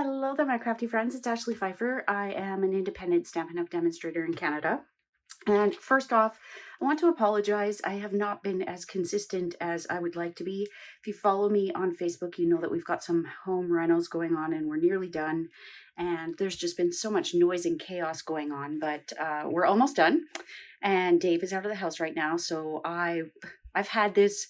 Hello there, my crafty friends. It's Ashley Pfeiffer. I am an independent Stampin' Up! Demonstrator in Canada. And first off, I want to apologize. I have not been as consistent as I would like to be. If you follow me on Facebook, you know that we've got some home renos going on and we're nearly done. And there's just been so much noise and chaos going on, but we're almost done. And Dave is out of the house right now, so I've had this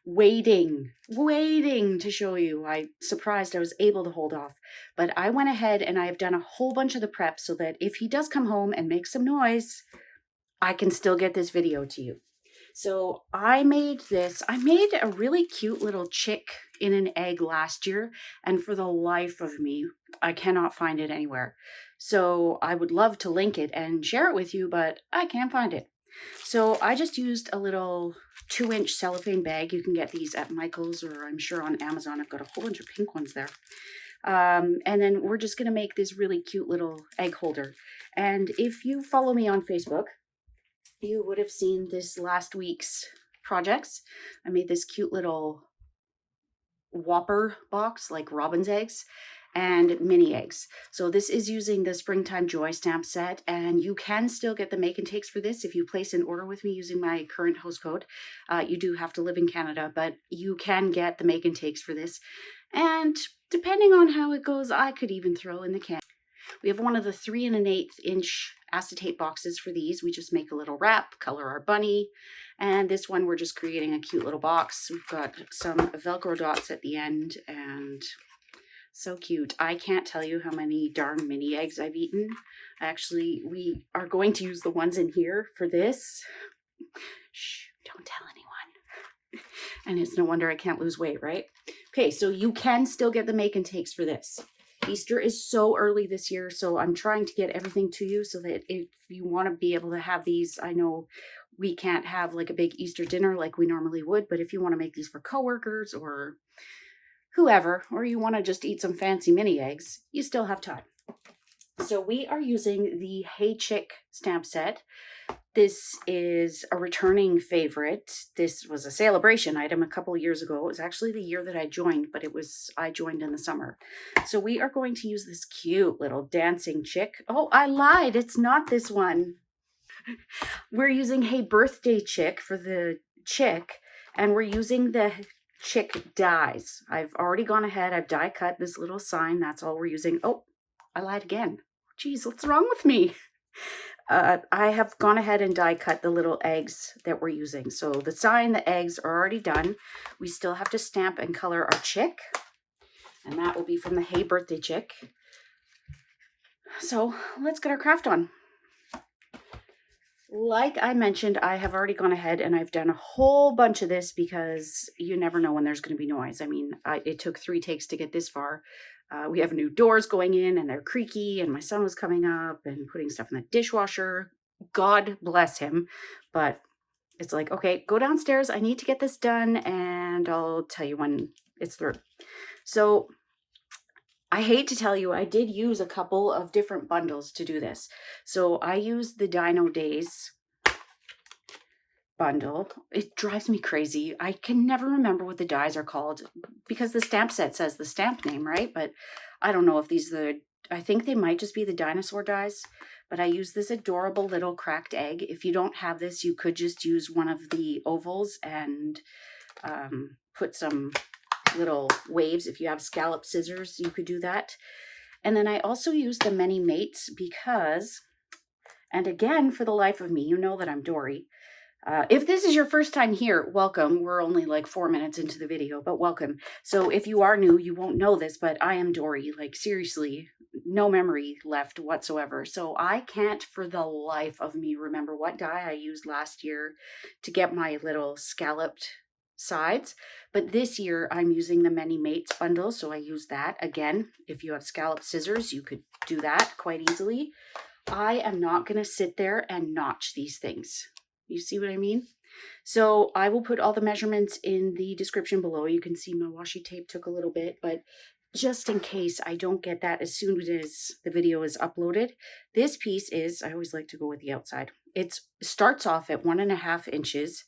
waiting to show you. I surprised I was able to hold off, but I went ahead and I have done a whole bunch of the prep so that if he does come home and make some noise, I can still get this video to you. So I made a really cute little chick in an egg last year, and for the life of me, I cannot find it anywhere. So I would love to link it and share it with you, but I can't find it. So I just used a little 2-inch cellophane bag. You can get these at Michael's, or I'm sure on Amazon. I've got a whole bunch of pink ones there. And then we're just going to make this really cute little egg holder. And if you follow me on Facebook, you would have seen this last week's projects. I made this cute little Whopper box, like robin's eggs, and mini eggs. So this is using the Springtime Joy stamp set, and you can still get the make and takes for this if you place an order with me using my current host code. You do have to live in Canada, but you can get the make and takes for this. And depending on how it goes, I could even throw in the can. We have one of the 3 1/8 inch acetate boxes for these. We just make a little wrap, color our bunny, and this one we're just creating a cute little box. We've got some Velcro dots at the end, and so cute. I can't tell you how many darn mini eggs I've eaten. Actually, we are going to use the ones in here for this. Shh, don't tell anyone. And it's no wonder I can't lose weight, right? Okay, so you can still get the make and takes for this. Easter is so early this year, so I'm trying to get everything to you so that if you want to be able to have these, I know we can't have like a big Easter dinner like we normally would, but if you want to make these for coworkers or whoever, or you want to just eat some fancy mini eggs, you still have time. So we are using the Hey Chick stamp set. This is a returning favorite. This was a celebration item a couple of years ago. It was actually the year that I joined, but I joined in the summer. So we are going to use this cute little dancing chick. Oh, I lied. It's not this one. We're using Hey Birthday Chick for the chick, and we're using the chick dies. I've already gone ahead. I've die cut this little sign. That's all we're using. Oh, I lied again. Geez, what's wrong with me? I have gone ahead and die cut the little eggs that we're using. So the sign, the eggs are already done. We still have to stamp and color our chick, and that will be from the Hey Birthday Chick. So let's get our craft on. Like I mentioned, I have already gone ahead and I've done a whole bunch of this because you never know when there's going to be noise. I mean, it took 3 takes to get this far. We have new doors going in and they're creaky, and my son was coming up and putting stuff in the dishwasher. God bless him. But it's like, okay, go downstairs. I need to get this done and I'll tell you when it's through. So I hate to tell you, I did use a couple of different bundles to do this. So I used the Dino Days bundle. It drives me crazy. I can never remember what the dies are called because the stamp set says the stamp name, right? But I don't know if these are I think they might just be the dinosaur dies, but I use this adorable little cracked egg. If you don't have this, you could just use one of the ovals and put some little waves. If you have scallop scissors, you could do that. And then I also use the many mates because, and again, for the life of me, you know that I'm Dory. If this is your first time here, welcome. We're only like 4 minutes into the video, but welcome. So if you are new, you won't know this, but I am Dory. Like seriously, no memory left whatsoever. So I can't for the life of me remember what die I used last year to get my little scalloped sides. But this year I'm using the Many Mates bundle, so I use that. Again, if you have scalloped scissors, you could do that quite easily. I am not going to sit there and notch these things. You see what I mean? So I will put all the measurements in the description below. You can see my washi tape took a little bit, but just in case I don't get that as soon as the video is uploaded, this piece is, I always like to go with the outside. It starts off at 1.5 inches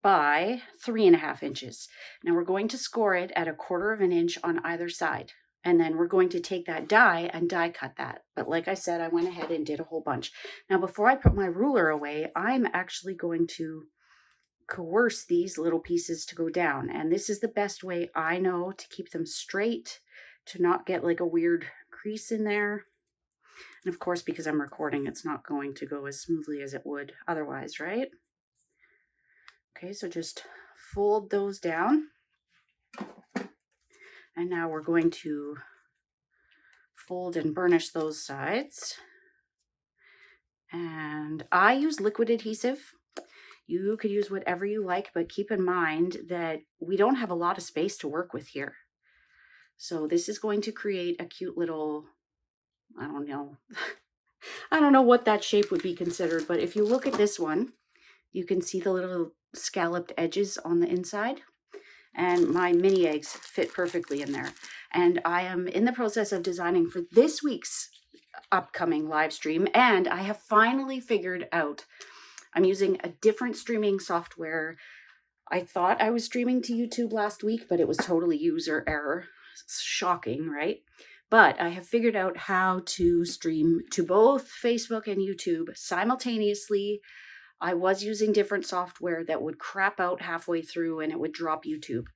by 3.5 inches. Now we're going to score it at 1/4 inch on either side. And then we're going to take that die and die cut that. But like I said, I went ahead and did a whole bunch. Now, before I put my ruler away, I'm actually going to coerce these little pieces to go down. And this is the best way I know to keep them straight, to not get like a weird crease in there. And of course, because I'm recording, it's not going to go as smoothly as it would otherwise, right? Okay, so just fold those down. And now we're going to fold and burnish those sides. And I use liquid adhesive. You could use whatever you like, but keep in mind that we don't have a lot of space to work with here. So this is going to create a cute little, I don't know. I don't know what that shape would be considered, but if you look at this one, you can see the little scalloped edges on the inside. And my mini eggs fit perfectly in there. And I am in the process of designing for this week's upcoming live stream. And I have finally figured out, I'm using a different streaming software. I thought I was streaming to YouTube last week, but it was totally user error. It's shocking, right? But I have figured out how to stream to both Facebook and YouTube simultaneously. I was using different software that would crap out halfway through and it would drop YouTube.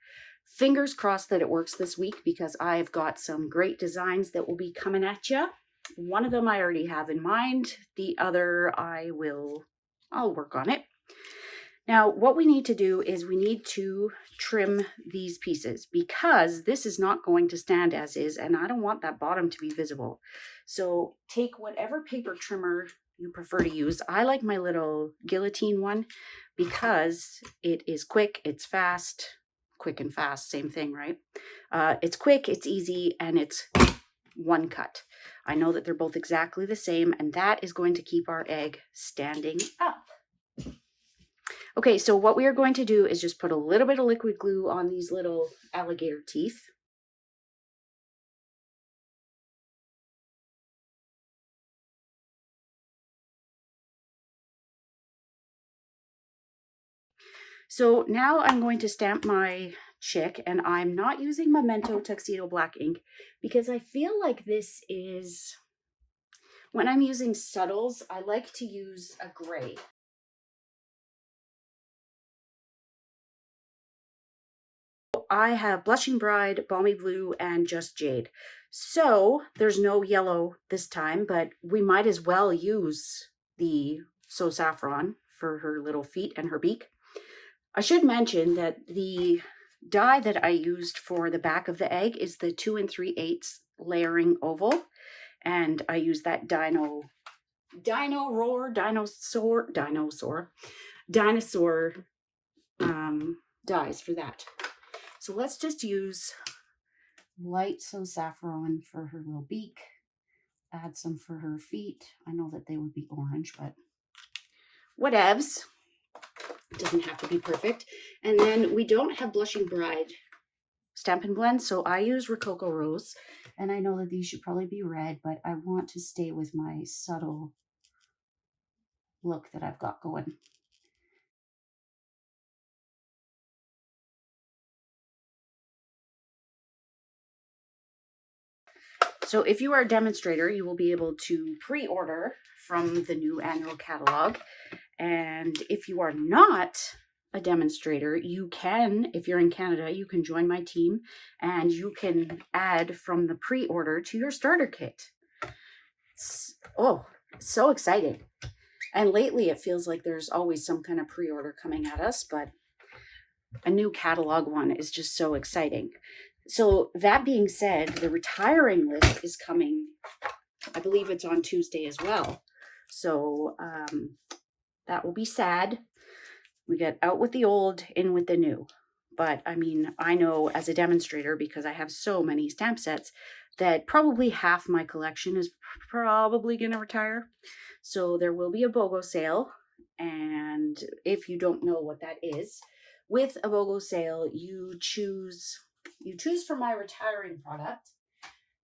Fingers crossed that it works this week, because I've got some great designs that will be coming at you. One of them I already have in mind. The other I'll work on it. Now, what we need to do is we need to trim these pieces, because this is not going to stand as is, and I don't want that bottom to be visible. So take whatever paper trimmer you prefer to use. I like my little guillotine one because it is quick, it's fast. Quick and fast, same thing, right? It's quick, it's easy, and it's one cut. I know that they're both exactly the same, and that is going to keep our egg standing up. Okay, so what we are going to do is just put a little bit of liquid glue on these little alligator teeth. So now I'm going to stamp my chick, and I'm not using Memento Tuxedo Black ink because I feel like this is, when I'm using subtles, I like to use a gray. I have Blushing Bride, Balmy Blue, and Just Jade. So there's no yellow this time, but we might as well use the So Saffron for her little feet and her beak. I should mention that the die that I used for the back of the egg is the 2 3/8 layering oval. And I use that dinosaur dies for that. So let's just use light So Saffron for her little beak. Add some for her feet. I know that they would be orange, but whatevs. It doesn't have to be perfect. And then we don't have Blushing Bride Stampin' Blend, so I use Rococo Rose. And I know that these should probably be red, but I want to stay with my subtle look that I've got going. So if you are a demonstrator, you will be able to pre-order from the new annual catalog. And if you are not a demonstrator, you can, if you're in Canada, you can join my team and you can add from the pre-order to your starter kit. Oh, so exciting. And lately it feels like there's always some kind of pre-order coming at us, but a new catalog one is just so exciting. So that being said, the retiring list is coming. I believe it's on Tuesday as well. So that will be sad. We get out with the old, in with the new. But I mean, I know as a demonstrator, because I have so many stamp sets, that probably half my collection is probably going to retire. So there will be a BOGO sale. And if you don't know what that is, with a BOGO sale, you choose from my retiring product,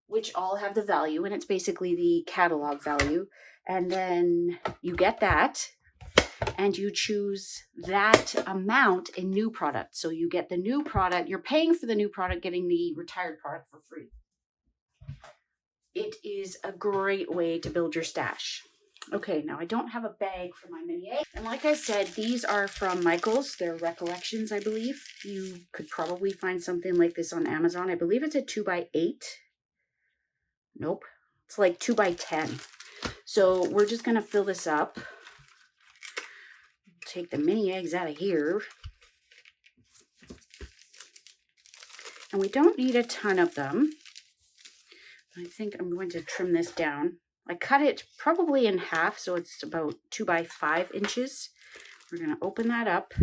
which all have the value, and it's basically the catalog value. And then you get that, and you choose that amount in new product. So you get the new product, you're paying for the new product, getting the retired product for free. it is a great way to build your stash. Okay, now I don't have a bag for my mini egg. And like I said, these are from Michael's. They're Recollections, I believe. You could probably find something like this on Amazon. I believe it's a 2x8. Nope. It's like 2x10. So we're just going to fill this up. Take the mini eggs out of here. And we don't need a ton of them. I think I'm going to trim this down. I cut it probably in half, so it's about 2x5 inches. We're going to open that up.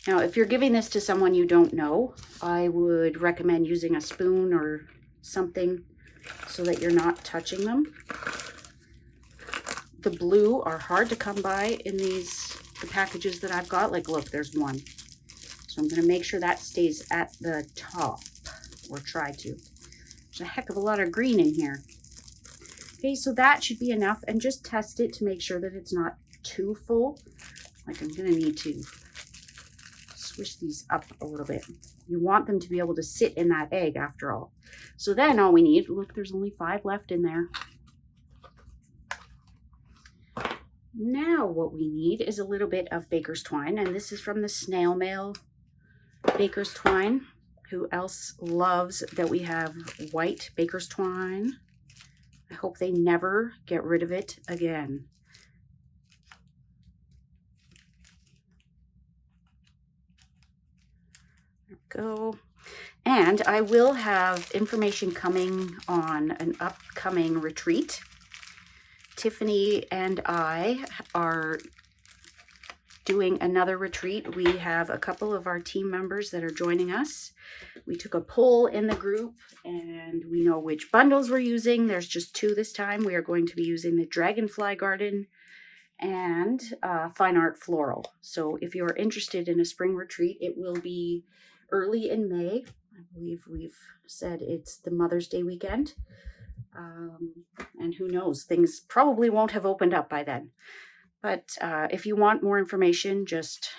Now, if you're giving this to someone you don't know, I would recommend using a spoon or something so that you're not touching them. The blue are hard to come by in the packages that I've got. Like, look, there's one. So I'm going to make sure that stays at the top, or try to. There's a heck of a lot of green in here. Okay, so that should be enough, and just test it to make sure that it's not too full. Like, I'm going to need to swish these up a little bit. You want them to be able to sit in that egg after all. So then all we need, look, there's only 5 left in there. Now what we need is a little bit of baker's twine, and this is from the snail mail baker's twine. Who else loves that we have white baker's twine? I hope they never get rid of it again. There we go. And I will have information coming on an upcoming retreat. Tiffany and I are doing another retreat. We have a couple of our team members that are joining us. We took a poll in the group and we know which bundles we're using. There's just 2 this time. We are going to be using the Dragonfly Garden and Fine Art Floral. So if you're interested in a spring retreat, it will be early in May. I believe we've said it's the Mother's Day weekend. And who knows, things probably won't have opened up by then. But if you want more information, just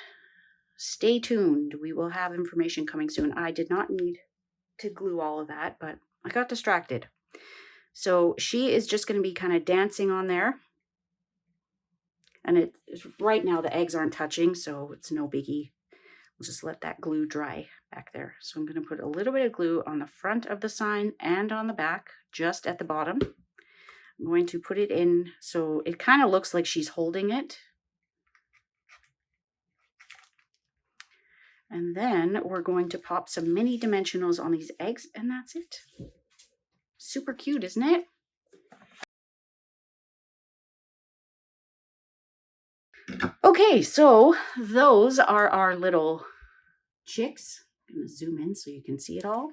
stay tuned. We will have information coming soon. I did not need to glue all of that, but I got distracted. So she is just going to be kind of dancing on there. And right now the eggs aren't touching, so it's no biggie. We'll just let that glue dry back there. So I'm going to put a little bit of glue on the front of the sign and on the back, just at the bottom. I'm going to put it in so it kind of looks like she's holding it. And then we're going to pop some mini dimensionals on these eggs, and that's it. Super cute, isn't it? Okay, so those are our little chicks. I'm going to zoom in so you can see it all.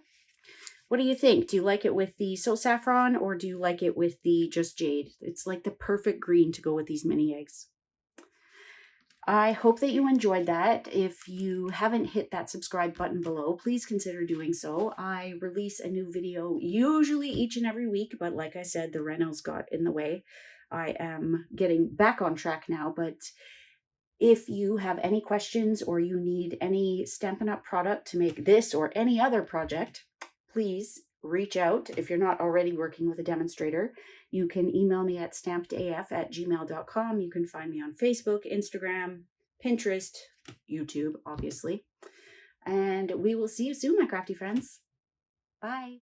What do you think? Do you like it with the So Saffron, or do you like it with the Just Jade? It's like the perfect green to go with these mini eggs. I hope that you enjoyed that. If you haven't hit that subscribe button below, please consider doing so. I release a new video usually each and every week, but like I said, the Renos got in the way. I am getting back on track now, but if you have any questions or you need any Stampin' Up! Product to make this or any other project, please reach out. If you're not already working with a demonstrator, you can email me at stampedaf@gmail.com. You can find me on Facebook, Instagram, Pinterest, YouTube, obviously. And we will see you soon, my crafty friends. Bye.